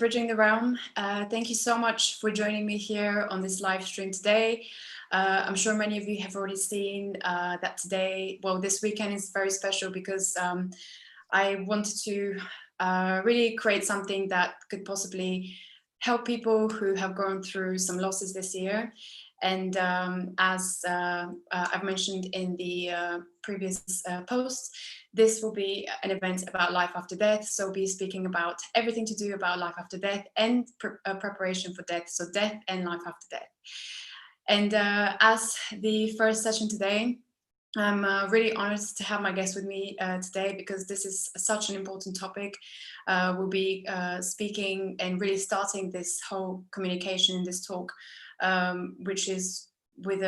Bridging the Realm. Thank you so much for joining me here on this live stream today. I'm sure many of you have already seen that today, well, this weekend is very special because I wanted to really create something that could possibly help people who have gone through some losses this year. And as I've mentioned in the previous post, this will be an event about life after death. So we'll be speaking about everything to do about life after death and preparation for death. So death and life after death. And as the first session today, I'm really honored to have my guest with me today because this is such an important topic. We'll be speaking and really starting this whole communication in this talk, which is with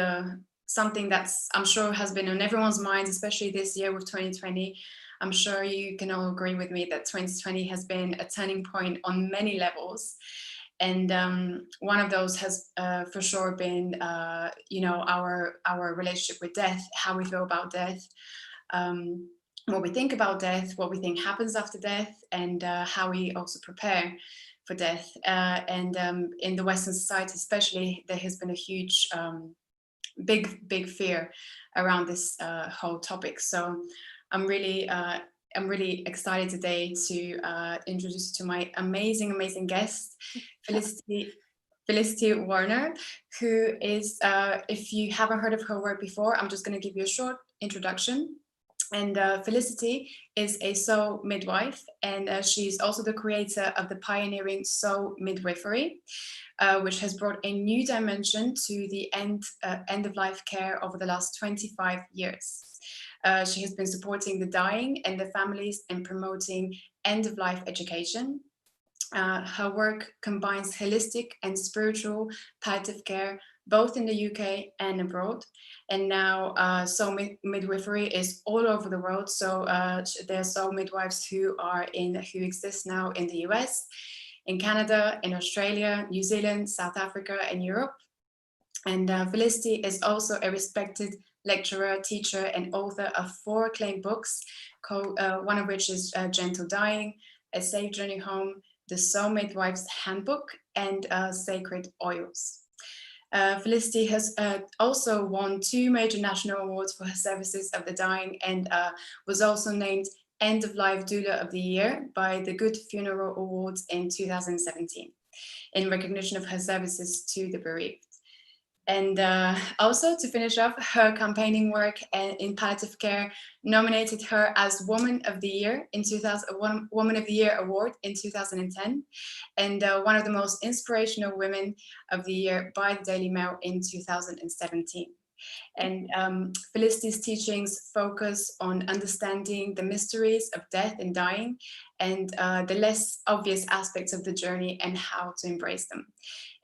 something that's, I'm sure, has been on everyone's minds, especially this year with 2020. I'm sure you can all agree with me that 2020 has been a turning point on many levels. And one of those has for sure been, our relationship with death, how we feel about death, what we think about death, what we think happens after death, and how we also prepare for death. And in the Western society especially, there has been a huge, big fear around this whole topic. So I'm really excited today to introduce you to my amazing guest, Felicity Warner, who is, if you haven't heard of her work before, I'm just going to give you a short introduction. And Felicity is a soul midwife, and she's also the creator of the pioneering Soul Midwifery, which has brought a new dimension to the end of life care over the last 25 years. She has been supporting the dying and the families and promoting end of life education. Her work combines holistic and spiritual palliative care, both in the UK and abroad. And now Soul Midwifery is all over the world. So there are Soul Midwives who exist now in the US, in Canada, in Australia, New Zealand, South Africa, and Europe. And Felicity is also a respected lecturer, teacher, and author of 4 acclaimed books, one of which is Gentle Dying, A Safe Journey Home, the Soul Midwives Handbook, and Sacred Oils. Felicity has also won 2 major national awards for her services of the dying, and was also named End of Life Doula of the Year by the Good Funeral Awards in 2017, in recognition of her services to the bereaved. And also, to finish off, her campaigning work in palliative care nominated her as Woman of the Year in Woman of the Year award in 2010, and one of the most inspirational women of the year by the Daily Mail in 2017. And Felicity's teachings focus on understanding the mysteries of death and dying, and the less obvious aspects of the journey and how to embrace them.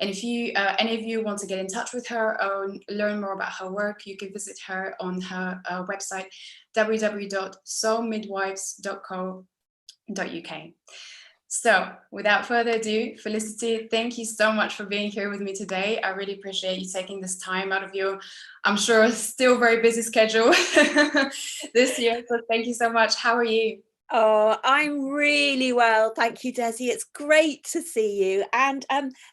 And if you, any of you want to get in touch with her or learn more about her work, you can visit her on her website, www.soulmidwives.co.uk. So without further ado, Felicity, thank you so much for being here with me today. I really appreciate you taking this time out of your, I'm sure, still very busy schedule this year. So thank you so much. How are you? Oh, I'm really well. Thank you, Desi. It's great to see you. And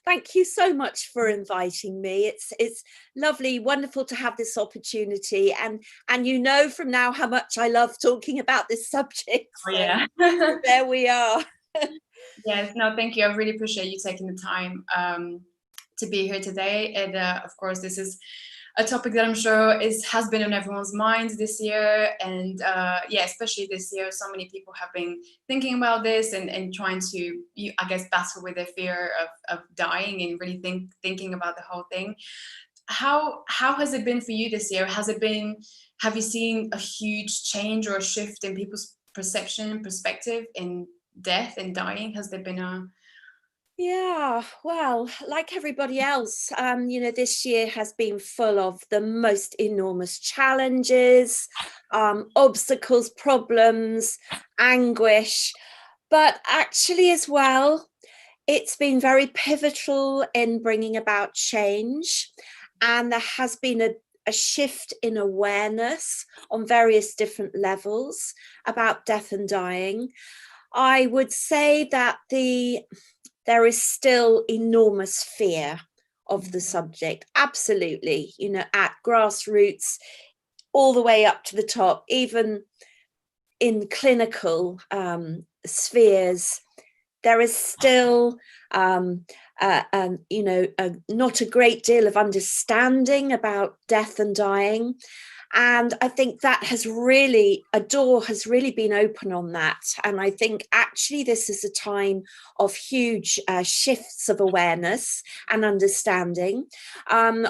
thank you so much for inviting me. It's lovely, wonderful to have this opportunity. And you know from now how much I love talking about this subject. Oh, yeah. So there we are. Yes, no, thank you. I really appreciate you taking the time to be here today. And of course, this is a topic that I'm sure has been on everyone's minds this year. And yeah, especially this year, so many people have been thinking about this and trying to, I guess, battle with their fear of dying and really thinking about the whole thing. How has it been for you this year? Have you seen a huge change or a shift in people's perception and perspective in death and dying? Has there been a... Yeah, well, like everybody else, you know, this year has been full of the most enormous challenges, obstacles, problems, anguish, but actually as well, it's been very pivotal in bringing about change. And there has been a shift in awareness on various different levels about death and dying. I would say that the there is still enormous fear of the subject. Absolutely, you know, at grassroots, all the way up to the top, even in clinical spheres, there is still you know, not a great deal of understanding about death and dying. And I think that has really, a door has really been open on that. And I think actually this is a time of huge shifts of awareness and understanding. On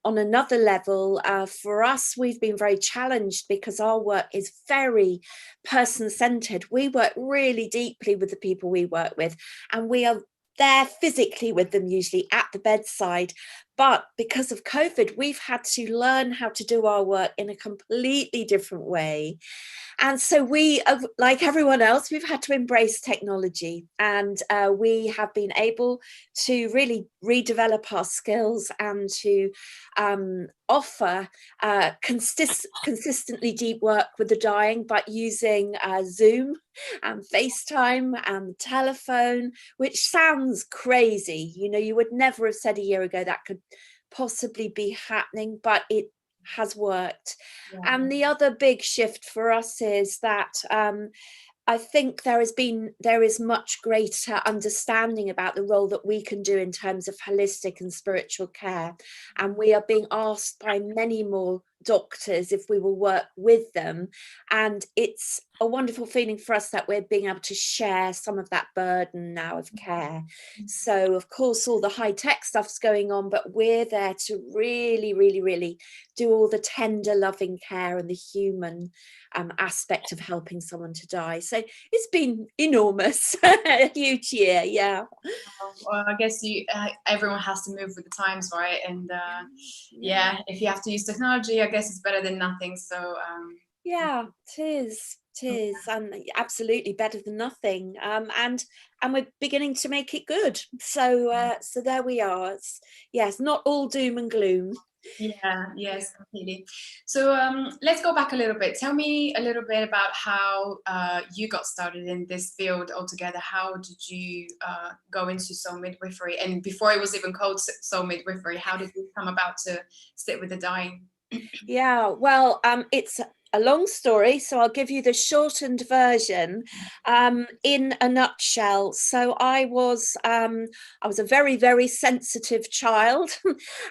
another level, for us, we've been very challenged because our work is very person-centered. We work really deeply with the people we work with, and we are there physically with them, usually at the bedside. But because of COVID, we've had to learn how to do our work in a completely different way. And so we, like everyone else, we've had to embrace technology, and we have been able to really redevelop our skills and to offer consistently deep work with the dying, but using Zoom and FaceTime and telephone, which sounds crazy. You know, you would never have said a year ago that could possibly be happening, but it has worked. Yeah. And the other big shift for us is that I think there is much greater understanding about the role that we can do in terms of holistic and spiritual care. And we are being asked by many more doctors if we will work with them. And it's a wonderful feeling for us that we're being able to share some of that burden now of care. So of course, all the high tech stuff's going on, but we're there to really, really, really do all the tender, loving care and the human aspect of helping someone to die. So it's been enormous, a huge year. Yeah. Well, I guess everyone has to move with the times, right? And yeah, if you have to use technology, I guess it's better than nothing. So yeah, it is. It is, and absolutely better than nothing. And we're beginning to make it good. So so there we are. It's, yes, not all doom and gloom. Yeah, yes, completely. So let's go back a little bit. Tell me a little bit about how you got started in this field altogether. How did you go into Soul Midwifery? And before it was even called Soul Midwifery, how did you come about to sit with the dying? Yeah, well, it's a long story, so I'll give you the shortened version in a nutshell. So I was a very, very sensitive child,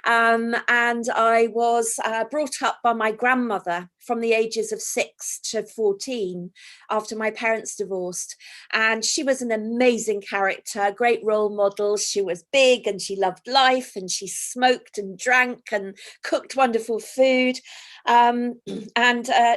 and I was brought up by my grandmother from the ages of 6 to 14 after my parents divorced. And she was an amazing character, great role model. She was big and she loved life, and she smoked and drank and cooked wonderful food. And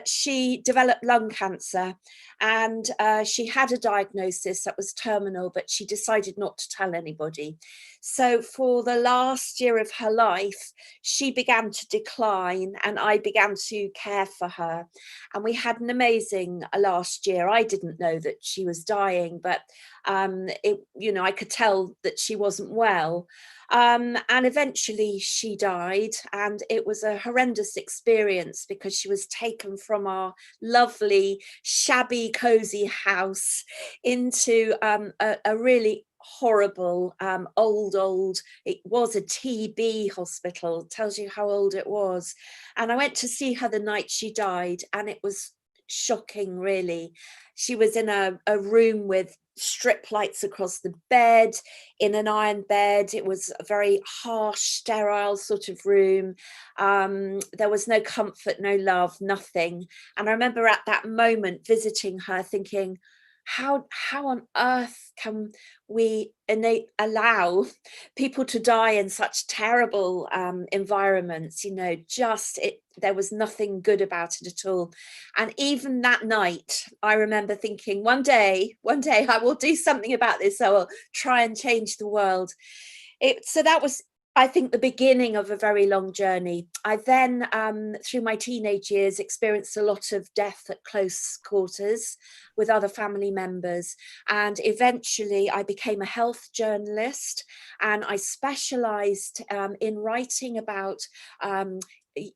she developed lung cancer, and she had a diagnosis that was terminal, but she decided not to tell anybody. So for the last year of her life, she began to decline, and I began to care for her. And we had an amazing last year. I didn't know that she was dying, but you know, I could tell that she wasn't well. And eventually she died, and it was a horrendous experience because she was taken from our lovely, shabby, cozy house into a really horrible old it was a TB hospital. Tells you how old it was. And I went to see her the night she died, and it was shocking, really. She was in a room with strip lights across the bed, in an iron bed. It was a very harsh, sterile sort of room. There was no comfort, no love, nothing. And I remember at that moment visiting her thinking, how on earth can we allow people to die in such terrible environments? You know, there was nothing good about it at all. And even that night, I remember thinking, one day I will do something about this. I will try and change the world. So that was, I think, the beginning of a very long journey. I then, through my teenage years, experienced a lot of death at close quarters with other family members. And eventually I became a health journalist, and I specialized in writing about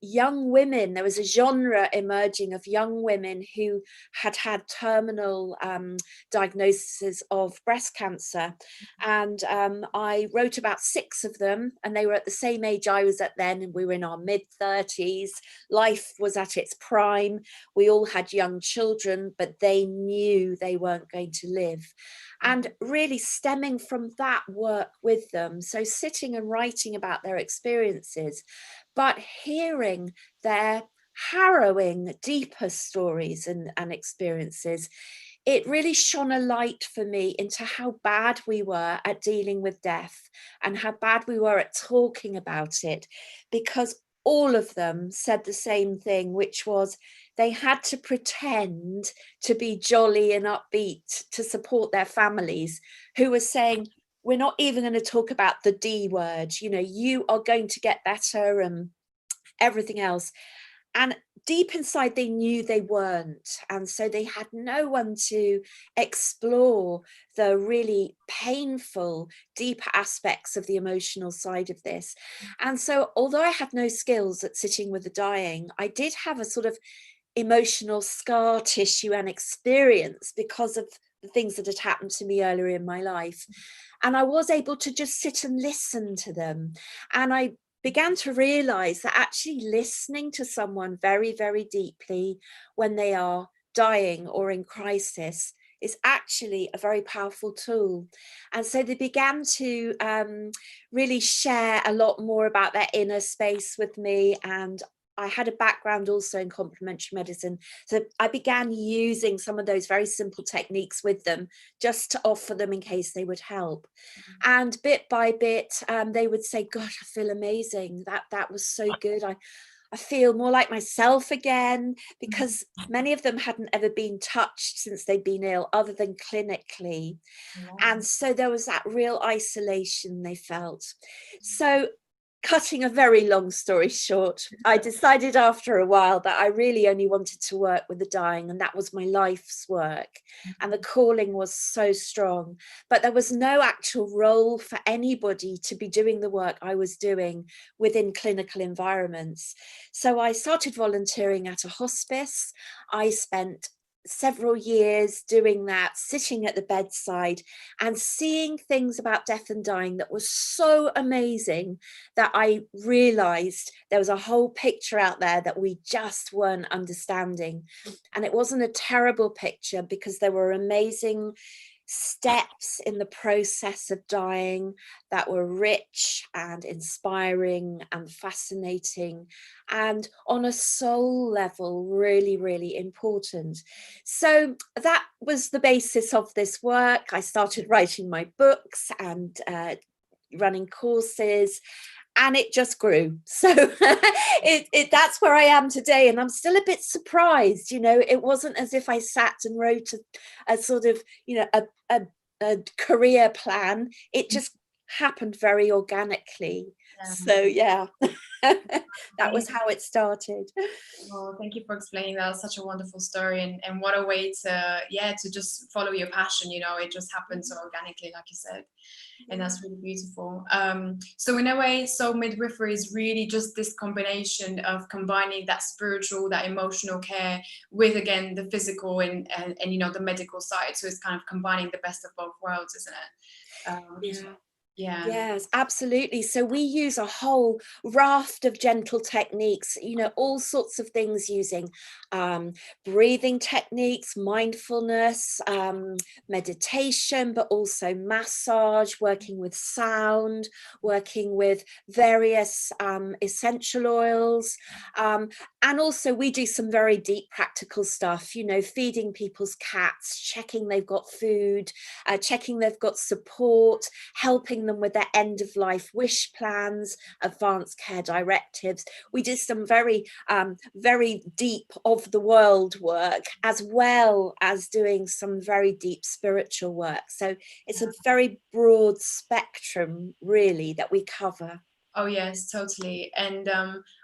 young women. There was a genre emerging of young women who had had terminal diagnoses of breast cancer, and I wrote about 6 of them, and they were at the same age I was at then, and we were in our mid-30s. Life was at its prime. We all had young children, but they knew they weren't going to live. And really stemming from that work with them, so sitting and writing about their experiences, but hearing their harrowing, deeper stories and experiences, it really shone a light for me into how bad we were at dealing with death and how bad we were at talking about it, because all of them said the same thing, which was they had to pretend to be jolly and upbeat to support their families, who were saying, we're not even going to talk about the D word, you know, you are going to get better and everything else. And deep inside, they knew they weren't. And so they had no one to explore the really painful, deeper aspects of the emotional side of this. And so, although I had no skills at sitting with the dying, I did have a sort of emotional scar tissue and experience because of the things that had happened to me earlier in my life. And I was able to just sit and listen to them. And I began to realize that actually listening to someone very, very deeply when they are dying or in crisis is actually a very powerful tool. And so they began to really share a lot more about their inner space with me. And I had a background also in complementary medicine. So I began using some of those very simple techniques with them just to offer them in case they would help. And bit by bit, they would say, gosh, I feel amazing. That was so good. I feel more like myself again, because many of them hadn't ever been touched since they'd been ill, other than clinically. And so there was that real isolation they felt. So cutting a very long story short, I decided after a while that I really only wanted to work with the dying, and that was my life's work. And the calling was so strong, but there was no actual role for anybody to be doing the work I was doing within clinical environments. So I started volunteering at a hospice. I spent several years doing that, sitting at the bedside and seeing things about death and dying that was so amazing that I realized there was a whole picture out there that we just weren't understanding. And it wasn't a terrible picture, because there were amazing steps in the process of dying that were rich and inspiring and fascinating, and on a soul level really, really important. So that was the basis of this work. I started writing my books and running courses, and it just grew. So that's where I am today. And I'm still a bit surprised, you know, it wasn't as if I sat and wrote a sort of, you know, a career plan. It just happened very organically. So yeah, that was how it started. Well, thank you for explaining that. It's such a wonderful story, and what a way to just follow your passion, you know, it just happened so organically, like you said. And that's really beautiful. So in a way, Soul Midwifery is really just this combination of combining that spiritual, that emotional care with, again, the physical and you know, the medical side. So it's kind of combining the best of both worlds, isn't it? Yeah. Yes, absolutely. So we use a whole raft of gentle techniques, you know, all sorts of things, using breathing techniques, mindfulness, meditation, but also massage, working with sound, working with various essential oils. And also we do some very deep practical stuff, you know, feeding people's cats, checking they've got food, checking they've got support, helping them with their end of life wish plans, advanced care directives. We did some very, very deep of the world work, as well as doing some very deep spiritual work. So it's a very broad spectrum, really, that we cover. Oh yes, totally. And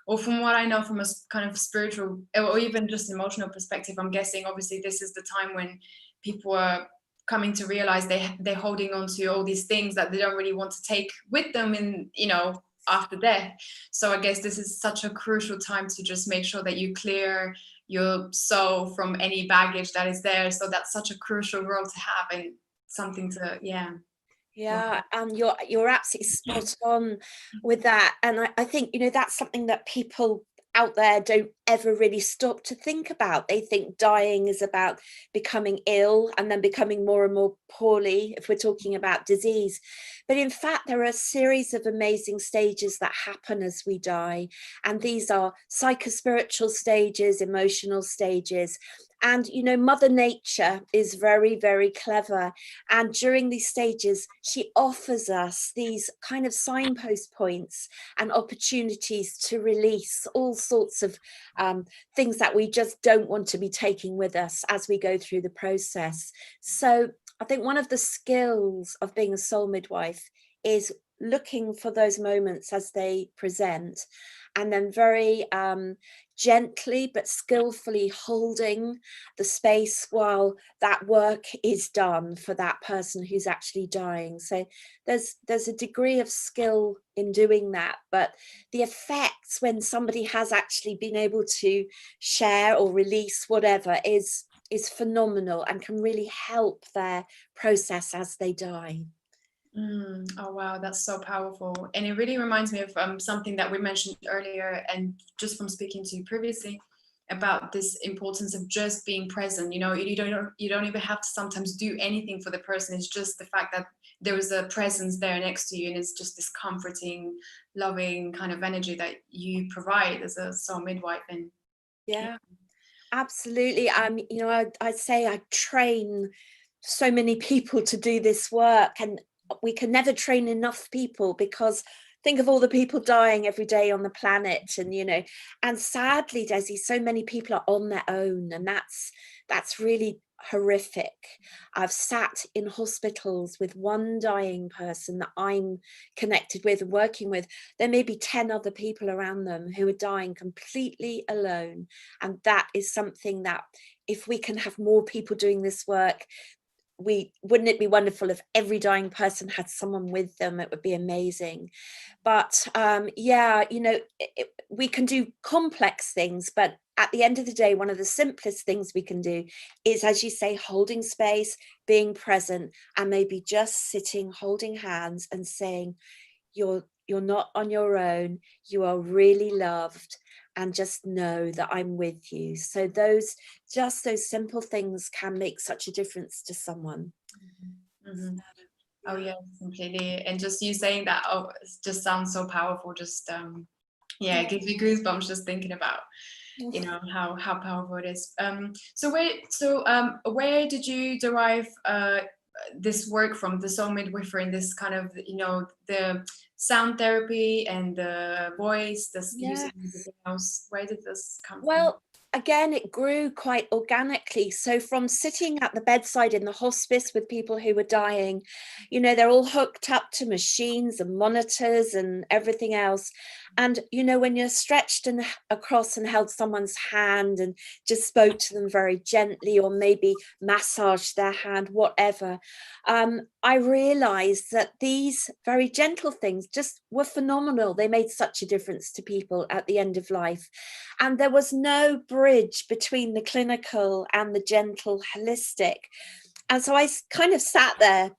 or from what I know, from a kind of spiritual or even just emotional perspective, I'm guessing obviously this is the time when people are coming to realize they're holding on to all these things that they don't really want to take with them, in, you know, after death. So I guess this is such a crucial time to just make sure that you clear your soul from any baggage that is there. So that's such a crucial role to have, and something to, yeah. Yeah, you're absolutely spot on with that. And I think, you know, that's something that people out there don't ever really stop to think about. They think dying is about becoming ill and then becoming more and more poorly, if we're talking about disease. But in fact, there are a series of amazing stages that happen as we die. And these are psychospiritual stages, emotional stages. And, you know, Mother Nature is very, very clever. And during these stages, she offers us these kind of signpost points and opportunities to release all sorts of things that we just don't want to be taking with us as we go through the process. So I think one of the skills of being a soul midwife is looking for those moments as they present, and then very gently but skillfully holding the space while that work is done for that person who's actually dying. So there's a degree of skill in doing that, but the effects when somebody has actually been able to share or release whatever is phenomenal and can really help their process as they die. Oh wow, that's so powerful. And it really reminds me of something that we mentioned earlier, and just from speaking to you previously, about this importance of just being present. You know, you don't even have to sometimes do anything for the person. It's just the fact that there is a presence there next to you, and it's just this comforting, loving kind of energy that you provide as a soul midwife. And Yeah, absolutely. You know, I'd say I train so many people to do this work, and we can never train enough people, because think of all the people dying every day on the planet. And, you know, and sadly, Desi, so many people are on their own, and that's really horrific. I've sat in hospitals with one dying person that I'm connected with and working with. There may be 10 other people around them who are dying completely alone. And that is something that, if we can have more people doing this work, wouldn't it be wonderful if every dying person had someone with them? It would be amazing. But yeah, you know, we can do complex things, but at the end of the day, one of the simplest things we can do is, as you say, holding space, being present, and maybe just sitting, holding hands and saying, you're not on your own, you are really loved, and just know that I'm with you. So those simple things can make such a difference to someone. Mhm. Oh yeah, completely. And just you saying that, oh, it just sounds so powerful. Just yeah, it gives me goosebumps just thinking about, you know, how powerful it is. So where did you derive this work from, the soul midwifery, and this kind of, you know, the sound therapy and the voice, this using everything else? Where did this come from? Well, again, it grew quite organically. So from sitting at the bedside in the hospice with people who were dying, you know, they're all hooked up to machines and monitors and everything else. And, you know, when you're stretched and across and held someone's hand and just spoke to them very gently, or maybe massaged their hand, whatever, I realized that these very gentle things just were phenomenal. They made such a difference to people at the end of life. And there was no bridge between the clinical and the gentle holistic. And so I kind of sat there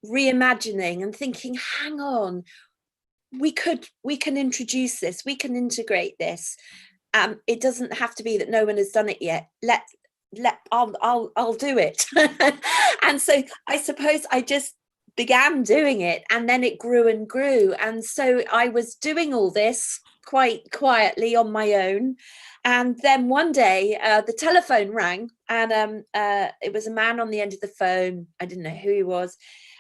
reimagining and thinking, hang on, we can introduce this, we can integrate this. It doesn't have to be that no one has done it yet. I'll do it. And so I suppose I just began doing it, and then it grew and grew. And so I was doing all this quite quietly on my own. And then one day the telephone rang, and it was a man on the end of the phone. I didn't know who he was.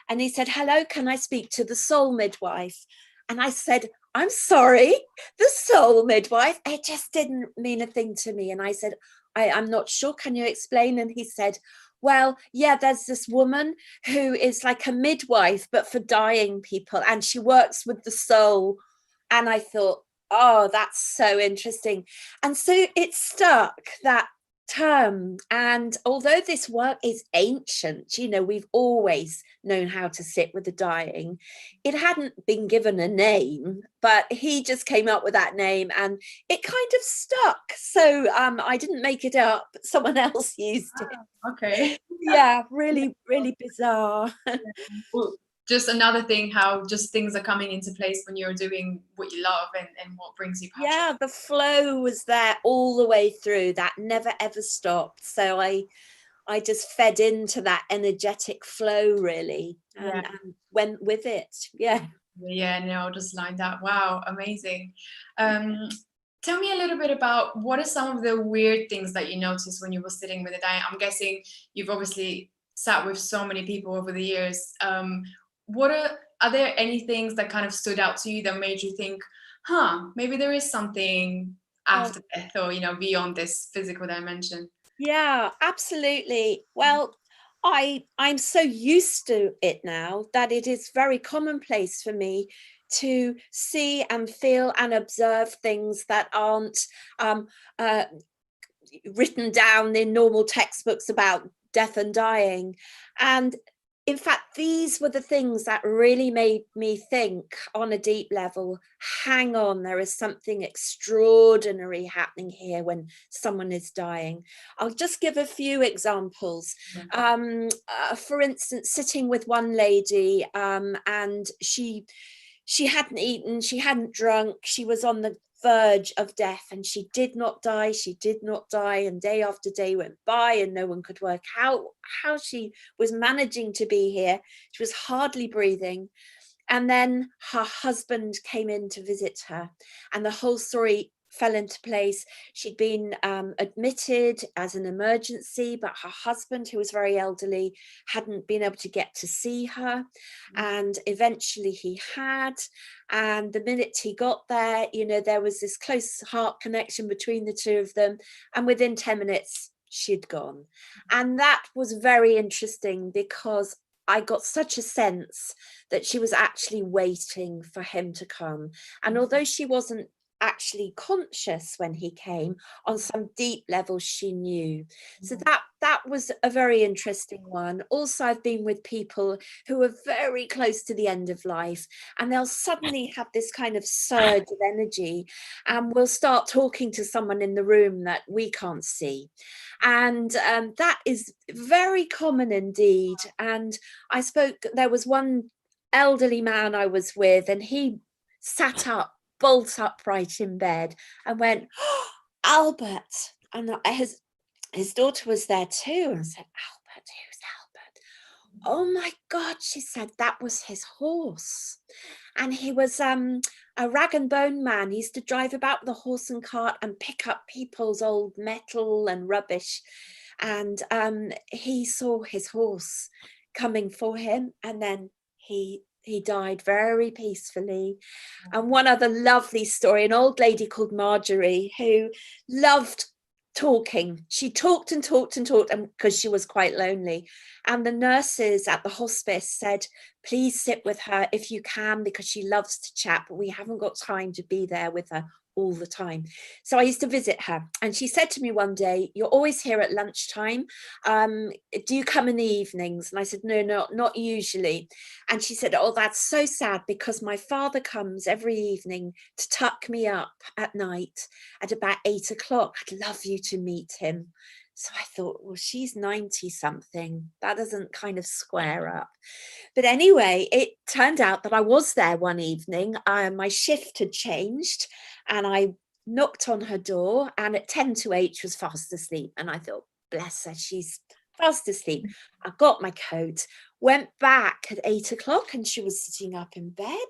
And he said, "Hello, can I speak to the soul midwife?" And I said, "I'm sorry, the soul midwife? It just didn't mean a thing to me." And I said, I'm not sure, can you explain? And he said, "Well, yeah, there's this woman who is like a midwife, but for dying people, and she works with the soul." And I thought, oh, that's so interesting. And so it stuck that term. And although this work is ancient, you know, we've always known how to sit with the dying, it hadn't been given a name, but he just came up with that name and it kind of stuck. So I didn't make it up, someone else used it. Okay. Yeah, really, really bizarre. Well, just another thing, how just things are coming into place when you're doing what you love and what brings you passion. Yeah, the flow was there all the way through. That never ever stopped. So I just fed into that energetic flow, really, Yeah. and went with it. Yeah. Yeah, no, just like that. Wow, amazing. Tell me a little bit about what are some of the weird things that you noticed when you were sitting with a dying. I'm guessing you've obviously sat with so many people over the years. What are there any things that kind of stood out to you that made you think, huh, maybe there is something Oh, after death, or beyond this physical dimension? yeah, absolutely. Well, I'm so used to it now that it is very commonplace for me to see and feel and observe things that aren't um, uh, written down in normal textbooks about death and dying. And in fact, these were the things that really made me think on a deep level, hang on, there is something extraordinary happening here when someone is dying. I'll just give a few examples. For instance, sitting with one lady, and she hadn't eaten, she hadn't drunk, she was on the verge of death, and she did not die, and day after day went by and no one could work out how she was managing to be here. She was hardly breathing. And then her husband came in to visit her, and the whole story fell into place. She'd been admitted as an emergency, but her husband, who was very elderly, hadn't been able to get to see her. And eventually he had. And the minute he got there, you know, there was this close heart connection between the two of them. And within 10 minutes, she'd gone. And that was very interesting because I got such a sense that she was actually waiting for him to come. And although she wasn't actually conscious when he came, on some deep level she knew. So that was a very interesting one. Also, I've been with people who are very close to the end of life, and they'll suddenly have this kind of surge of energy, and we'll start talking to someone in the room that we can't see. And that is very common indeed. And there was one elderly man I was with, and he sat up bolt upright in bed and went, "Oh, Albert." And his daughter was there too. And I said, "Albert, who's Albert?" "Oh my God," she said, "that was his horse." And he was a rag and bone man. He used to drive about the horse and cart and pick up people's old metal and rubbish. And he saw his horse coming for him, and then he died very peacefully. And one other lovely story, an old lady called Marjorie, who loved talking. She talked and talked and talked, and because she was quite lonely. And the nurses at the hospice said, "Please sit with her if you can, because she loves to chat, but we haven't got time to be there with her all the time." So I used to visit her, and she said to me one day, "You're always here at lunchtime. Do you come in the evenings?" And I said, "No, not usually." And she said, "Oh, that's so sad, because my father comes every evening to tuck me up at night at about 8 o'clock. I'd love you to meet him." So I thought, well, she's 90 something. That doesn't kind of square up. But anyway, it turned out that I was there one evening. My shift had changed, and I knocked on her door, and at 10 to 8 she was fast asleep. And I thought, bless her, she's fast asleep. I got my coat, went back at 8 o'clock, and she was sitting up in bed.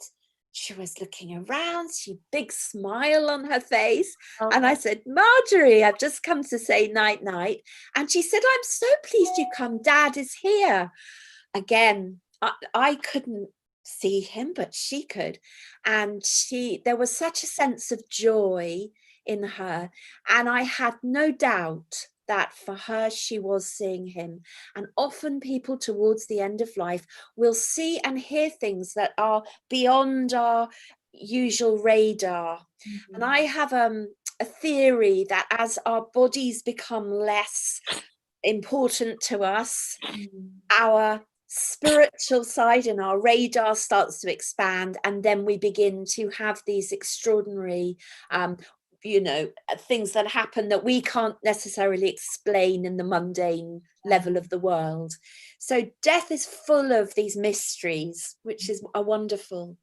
She was looking around, big smile on her face. Okay. And I said, "Marjorie, I've just come to say night night." And she said, "I'm so pleased you come. Dad is here." Again, I couldn't see him, but she could. And there was such a sense of joy in her. And I had no doubt that for her, she was seeing him. And often people towards the end of life will see and hear things that are beyond our usual radar. And I have a theory that as our bodies become less important to us, our spiritual side and our radar starts to expand, and then we begin to have these extraordinary things that happen that we can't necessarily explain in the mundane level of the world. So death is full of these mysteries, which is a wonderful.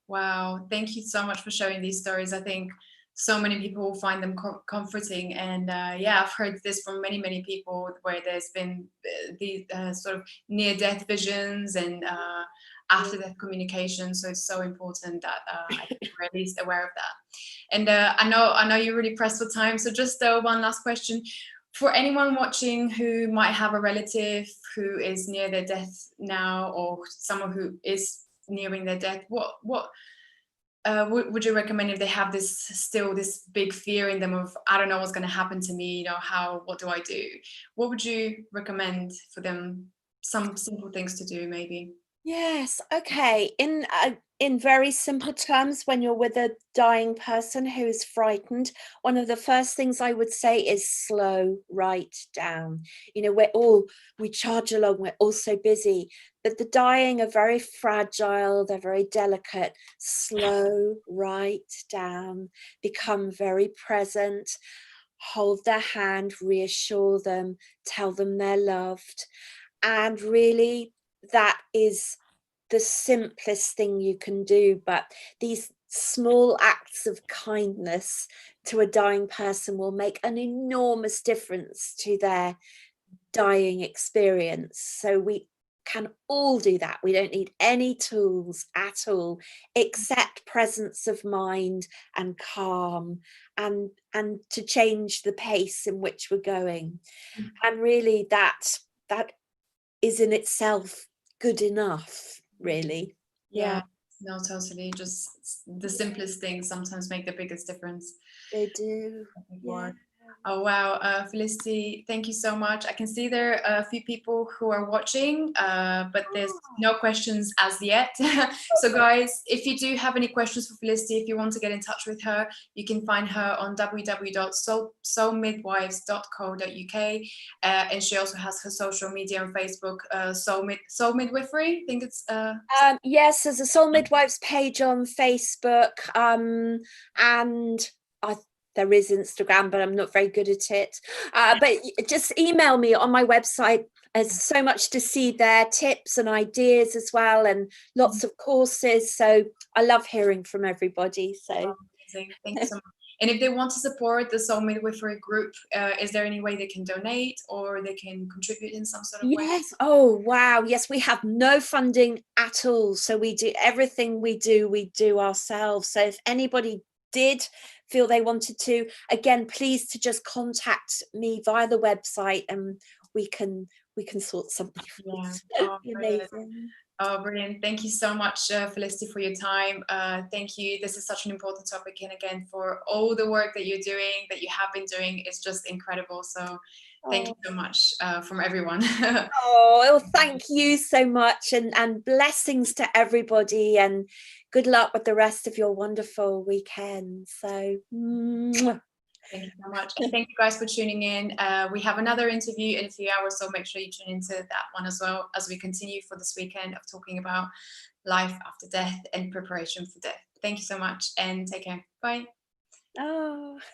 Wow, thank you so much for sharing these stories. I think so many people will find them comforting, and yeah, I've heard this from many people where there's been these sort of near-death visions and after-death communication. So it's so important that I think we're at least aware of that. And I know you're really pressed for time, so just one last question. For anyone watching who might have a relative who is near their death now, or someone who is nearing their death, what would you recommend if they have this big fear in them of, I don't know what's going to happen to me, what do I do? What would you recommend for them? Some simple things to do, maybe. Yes, okay. In very simple terms, when you're with a dying person who is frightened, one of the first things I would say is slow right down. We charge along, we're all so busy, but the dying are very fragile, they're very delicate. Slow right down, become very present, hold their hand, reassure them, tell them they're loved. And really, that is the simplest thing you can do, but these small acts of kindness to a dying person will make an enormous difference to their dying experience. So we can all do that. We don't need any tools at all, except presence of mind and calm, and to change the pace in which we're going. And really that is in itself good enough, really. Yeah, no, totally. Just the simplest things sometimes make the biggest difference. They do. Yeah. Oh wow, Felicity, thank you so much. I can see there are a few people who are watching, but there's no questions as yet. So guys, if you do have any questions for Felicity, if you want to get in touch with her, you can find her on www.soulmidwives.co.uk, and she also has her social media on Facebook, Soul Midwifery. I think it's yes, there's a Soul Midwives page on Facebook, and there is Instagram, but I'm not very good at it. But just email me on my website. There's so much to see there, tips and ideas as well, and lots of courses. So I love hearing from everybody. So amazing. Thank you so much. And if they want to support the Soul Midwifery group, is there any way they can donate or they can contribute in some sort of way? Yes. Oh, wow. Yes, we have no funding at all. So we do everything we do ourselves. So if anybody did feel they wanted to, again, please to just contact me via the website and we can sort something. Yeah. Oh, amazing. Oh, brilliant. Thank you so much, Felicity, for your time. Thank you. This is such an important topic. And again, for all the work that you're doing, that you have been doing, it's just incredible. So thank you so much from everyone. Well, thank you so much, and blessings to everybody, and good luck with the rest of your wonderful weekend. So thank you so much. And thank you guys for tuning in. We have another interview in a few hours, so make sure you tune into that one as well, as we continue for this weekend of talking about life after death and preparation for death. Thank you so much and take care. Bye.